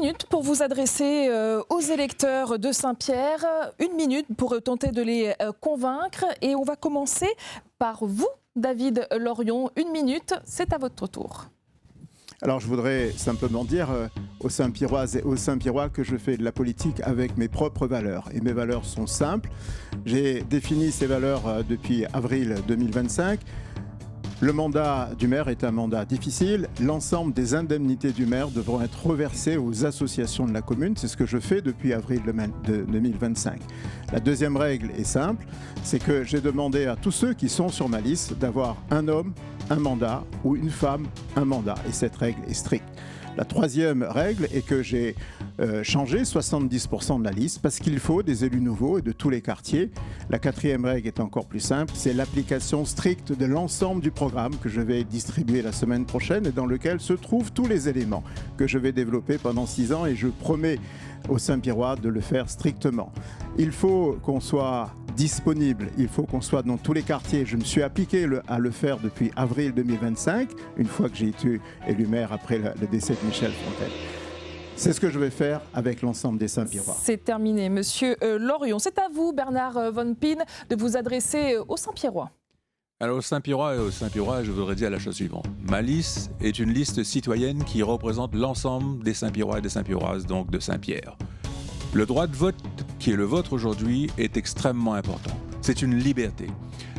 minute pour vous adresser aux électeurs de Saint-Pierre. 1 minute pour tenter de les convaincre. Et on va commencer par vous, David Lorion. 1 minute, c'est à votre tour. Alors je voudrais simplement dire aux Saint-Pierroises et aux Saint-Pierrois que je fais de la politique avec mes propres valeurs. Et mes valeurs sont simples. J'ai défini ces valeurs depuis avril 2025. Le mandat du maire est un mandat difficile. L'ensemble des indemnités du maire devront être reversées aux associations de la commune. C'est ce que je fais depuis avril 2025. La deuxième règle est simple, c'est que j'ai demandé à tous ceux qui sont sur ma liste d'avoir un homme, un mandat ou une femme, un mandat. Et cette règle est stricte. La troisième règle est que j'ai changé 70% de la liste parce qu'il faut des élus nouveaux et de tous les quartiers. La quatrième règle est encore plus simple, c'est l'application stricte de l'ensemble du programme que je vais distribuer la semaine prochaine et dans lequel se trouvent tous les éléments que je vais développer pendant 6 ans et je promets aux Saint-Pierrois de le faire strictement. Il faut qu'on soit disponible, il faut qu'on soit dans tous les quartiers. Je me suis appliqué à le faire depuis avril 2025, une fois que j'ai été élu maire après le décès de Michel Fontaine. C'est ce que je vais faire avec l'ensemble des Saint-Pierrois. C'est terminé, Monsieur Lorion. C'est à vous, Bernard Von Pin, de vous adresser aux Saint-Pierrois. Alors aux Saint-Pierrois et aux Saint-Pierrois, je voudrais dire la chose suivante. Ma liste est une liste citoyenne qui représente l'ensemble des Saint-Pierrois et des Saint-Pierroises, donc de Saint-Pierre. Le droit de vote qui est le vôtre aujourd'hui est extrêmement important. C'est une liberté.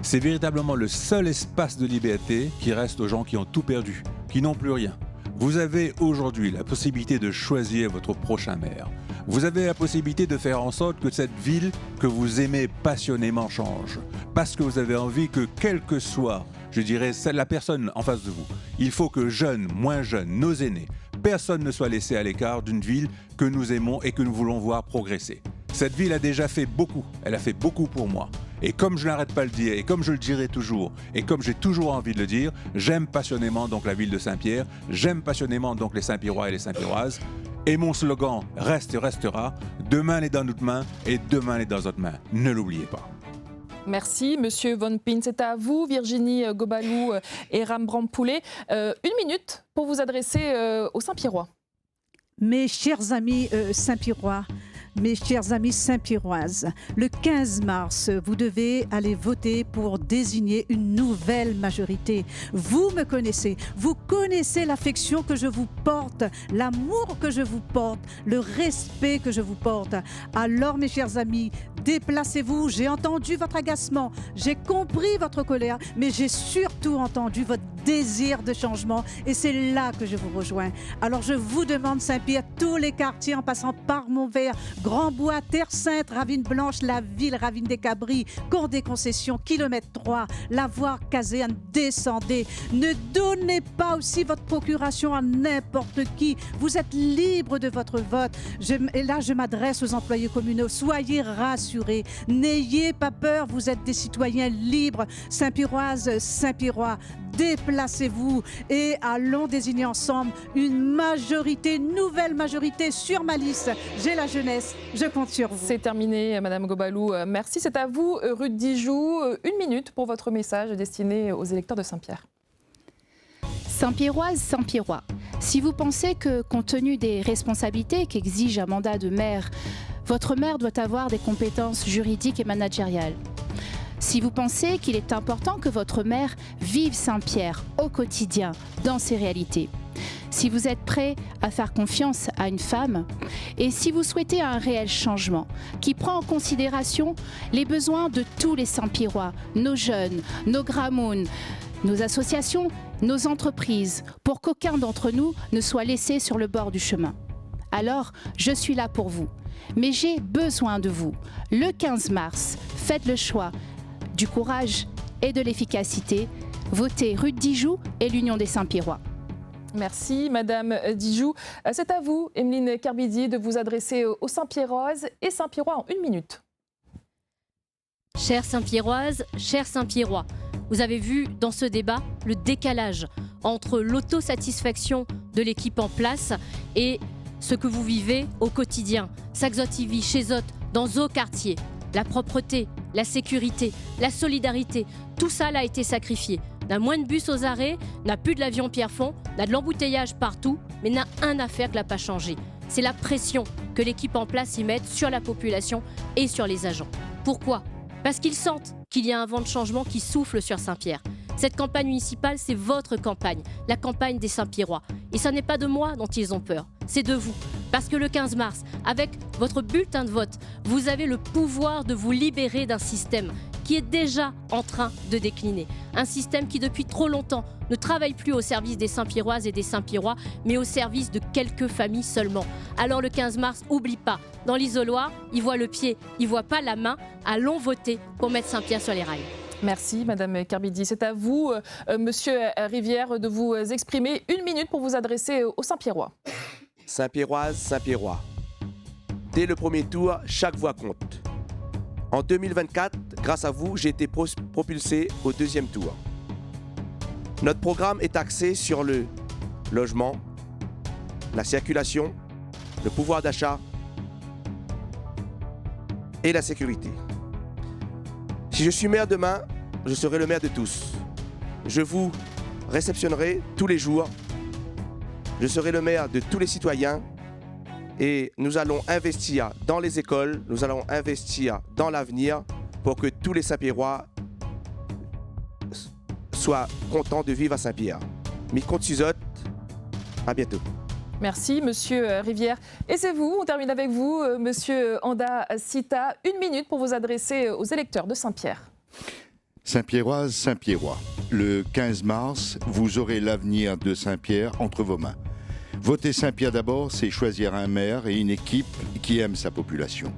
C'est véritablement le seul espace de liberté qui reste aux gens qui ont tout perdu, qui n'ont plus rien. Vous avez aujourd'hui la possibilité de choisir votre prochain maire. Vous avez la possibilité de faire en sorte que cette ville que vous aimez passionnément change. Parce que vous avez envie que, quelle que soit, je dirais, la personne en face de vous, il faut que jeunes, moins jeunes, nos aînés, personne ne soit laissé à l'écart d'une ville que nous aimons et que nous voulons voir progresser. Cette ville a déjà fait beaucoup, elle a fait beaucoup pour moi. Et comme je n'arrête pas de le dire, et comme je le dirai toujours, et comme j'ai toujours envie de le dire, j'aime passionnément donc la ville de Saint-Pierre, j'aime passionnément donc les Saint-Pierrois et les Saint-Pierroises. Et mon slogan reste et restera, demain est dans notre main et demain est dans notre main. Ne l'oubliez pas. Merci, Monsieur Von Pin. C'est à vous, Virginie Gobalou et Rembrandt Poulet. 1 minute pour vous adresser aux Saint-Pierrois. Mes chers amis Saint-Pierrois, mes chers amis Saint-Pierroises, le 15 mars, vous devez aller voter pour désigner une nouvelle majorité. Vous me connaissez, vous connaissez l'affection que je vous porte, l'amour que je vous porte, le respect que je vous porte. Alors, mes chers amis, déplacez-vous. J'ai entendu votre agacement, j'ai compris votre colère, mais j'ai surtout entendu votre désir de changement et c'est là que je vous rejoins. Alors, je vous demande, Saint-Pierre, tous les quartiers en passant par Montvert, Grand-Bois, Terre-Sainte, Ravine Blanche, la ville, Ravine des Cabris, Cour des Concessions, kilomètre 3, Lavoir, Caserne, descendez. Ne donnez pas aussi votre procuration à n'importe qui. Vous êtes libre de votre vote. Et là, je m'adresse aux employés communaux. Soyez rassurés. N'ayez pas peur. Vous êtes des citoyens libres. Saint-Pierroises, Saint-Pierrois, déplacez-vous et allons désigner ensemble une majorité, une nouvelle majorité sur ma liste. J'ai la jeunesse, je compte sur vous. C'est terminé, Madame Gobalou. Merci. C'est à vous, Ruth Dijoux. 1 minute pour votre message destiné aux électeurs de Saint-Pierre. Saint-Pierroises, Saint-Pierrois, si vous pensez que, compte tenu des responsabilités qu'exige un mandat de maire, votre maire doit avoir des compétences juridiques et managériales, si vous pensez qu'il est important que votre maire vive Saint-Pierre au quotidien, dans ses réalités, si vous êtes prêt à faire confiance à une femme et si vous souhaitez un réel changement qui prend en considération les besoins de tous les Saint-Pierrois, nos jeunes, nos gramounes, nos associations, nos entreprises, pour qu'aucun d'entre nous ne soit laissé sur le bord du chemin. Alors, je suis là pour vous, mais j'ai besoin de vous. Le 15 mars, faites le choix du courage et de l'efficacité. Votez Ruth Dijoux et l'Union des Saint-Pierrois. Merci, Madame Dijoux. C'est à vous, Emeline Kerbidi, de vous adresser aux Saint-Pierroises et Saint-Pierrois en 1 minute. Chères Saint-Pierroises, chers Saint-Pierrois, vous avez vu dans ce débat le décalage entre l'autosatisfaction de l'équipe en place et ce que vous vivez au quotidien. Saxo-TV, chez Ot, dans vos quartiers. La propreté, la sécurité, la solidarité, tout ça a été sacrifié. N'a moins de bus aux arrêts, n'a plus de l'avion Pierrefonds, n'a de l'embouteillage partout, mais n'a un affaire que n'a pas changé. c'est la pression que l'équipe en place y met sur la population et sur les agents. Pourquoi ? Parce qu'ils sentent qu'il y a un vent de changement qui souffle sur Saint-Pierre. Cette campagne municipale, c'est votre campagne, la campagne des Saint-Pierrois. Et ce n'est pas de moi dont ils ont peur, c'est de vous. Parce que le 15 mars, avec votre bulletin de vote, vous avez le pouvoir de vous libérer d'un système qui est déjà en train de décliner. Un système qui, depuis trop longtemps, ne travaille plus au service des Saint-Pierroises et des Saint-Pierrois, mais au service de quelques familles seulement. Alors le 15 mars, oublie pas, dans l'isoloir, il voit le pied, il voit pas la main. Allons voter pour mettre Saint-Pierre sur les rails. Merci Madame Kerbidi. C'est à vous, Monsieur Rivière, de vous exprimer. 1 minute pour vous adresser aux Saint-Pierrois. Saint-Pierroises, Saint-Pierrois. Dès le premier tour, chaque voix compte. En 2024, grâce à vous, j'ai été propulsé au 2e tour. Notre programme est axé sur le logement, la circulation, le pouvoir d'achat et la sécurité. Si je suis maire demain, je serai le maire de tous. Je vous réceptionnerai tous les jours. Je serai le maire de tous les citoyens. Et nous allons investir dans les écoles, nous allons investir dans l'avenir pour que tous les Saint-Pierrois soient contents de vivre à Saint-Pierre. Micro Suzot, à bientôt. Merci Monsieur Rivière. Et c'est vous, on termine avec vous, Monsieur Anda Sita. 1 minute pour vous adresser aux électeurs de Saint-Pierre. Saint-Pierroises, Saint-Pierrois, le 15 mars, vous aurez l'avenir de Saint-Pierre entre vos mains. Voter Saint-Pierre d'abord, c'est choisir un maire et une équipe qui aime sa population.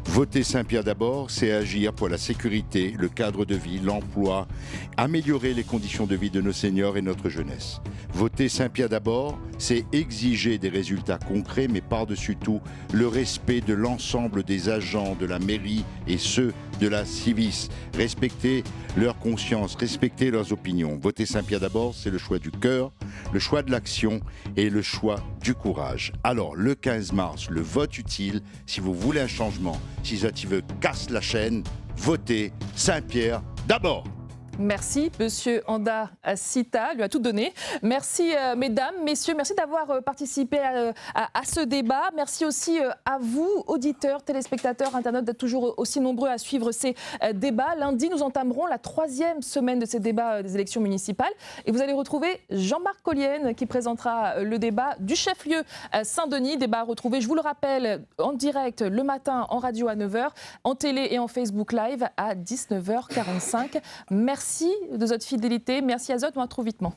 Voter Saint-Pierre d'abord, c'est agir pour la sécurité, le cadre de vie, l'emploi, améliorer les conditions de vie de nos seniors et notre jeunesse. Voter Saint-Pierre d'abord, c'est exiger des résultats concrets, mais par-dessus tout, le respect de l'ensemble des agents de la mairie et ceux de la Civis. Respecter leur conscience, respecter leurs opinions. Voter Saint-Pierre d'abord, c'est le choix du cœur, le choix de l'action et le choix du courage. Alors, le 15 mars, le vote utile, si vous voulez un changement, si Saint-Yves casse la chaîne, votez Saint-Pierre d'abord. Merci, Monsieur Anda Sita, lui a tout donné. Merci, mesdames, messieurs, merci d'avoir participé à ce débat. Merci aussi à vous, auditeurs, téléspectateurs, internautes, d'être toujours aussi nombreux à suivre ces débats. Lundi, nous entamerons la 3e semaine de ces débats des élections municipales. Et vous allez retrouver Jean-Marc Collienne qui présentera le débat du chef-lieu Saint-Denis. Débat à retrouver, je vous le rappelle, en direct le matin en radio à 9h, en télé et en Facebook Live à 19h45. Merci de votre fidélité. Merci Azot, on se retrouve vitement.